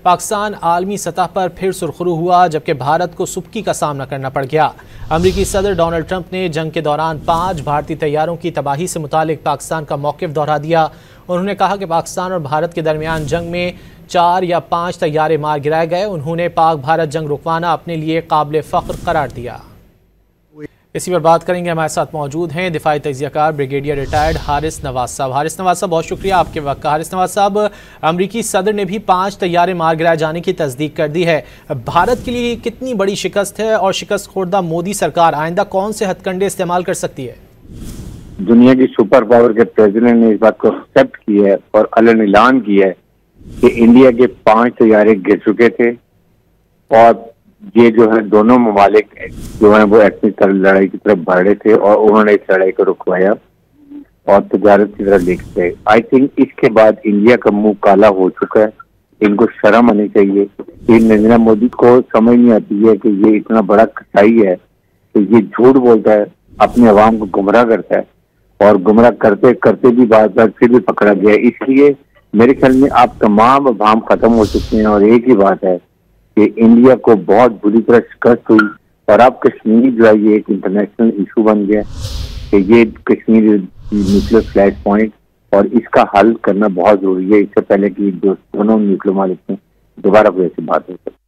पाकिस्तान आलमी सतह पर फिर सुरखरू हुआ, जबकि भारत को सुबकी का सामना करना पड़ गया। अमरीकी सदर डोनाल्ड ट्रंप ने जंग के दौरान 5 भारतीय तैयारों की तबाही से मुतालिक पाकिस्तान का मौक़िफ़ दोहरा दिया। उन्होंने कहा कि पाकिस्तान और भारत के दरमियान जंग में 4 या 5 तैयारे मार गिराए गए। उन्होंने पाक भारत जंग रुकवाना अपने लिए काबिल फ़ख्र करार दिया। इसी पर बात करेंगे। हमारे साथ मौजूद हैं दिफाई तजियाकार ब्रिगेडियर रिटायर्ड हारिस नवाज साहब। हारिस नवाज साहब, बहुत शुक्रिया आपके वक्त का। हारिस नवाज साहब, अमरीकी सदर ने भी 5 तैयारे मार गिराए जाने की तस्दीक कर दी है। भारत के लिए कितनी बड़ी शिकस्त है और शिकस्त खोर्दा मोदी सरकार आइंदा कौन से हथकंडे इस्तेमाल कर सकती है? दुनिया की सुपर पावर के प्रेसिडेंट ने इस बात को एक्सेप्ट किया है और अलन ऐलान किया है कि इंडिया के 5 तैयारे गिर चुके थे और ये जो है दोनों ममालिक जो है वो एटमिक लड़ाई की तरफ बढ़ रहे थे और उन्होंने इस लड़ाई को रुकवाया और तजारत की तरफ लेके गए। आई थिंक इसके बाद इंडिया का मुंह काला हो चुका है। इनको शर्म आनी चाहिए। नरेंद्र मोदी को समझ नहीं आती है कि ये इतना बड़ा कसाई है कि ये झूठ बोलता है, अपने अवाम को गुमराह करता है और गुमराह करते करते भी बार बार फिर भी पकड़ा गया। इसलिए मेरे ख्याल में आप तमाम अवाम खत्म हो चुके हैं और एक ही बात है कि इंडिया को बहुत बुरी तरह शिकस्त हुई और अब कश्मीर जो है ये एक इंटरनेशनल इशू बन गया कि ये कश्मीर न्यूक्लियर फ्लैश पॉइंट और इसका हल करना बहुत जरूरी है, इससे पहले कि दोनों न्यूक्लियर मालिक में दोबारा कोई ऐसी बात हो सकती है।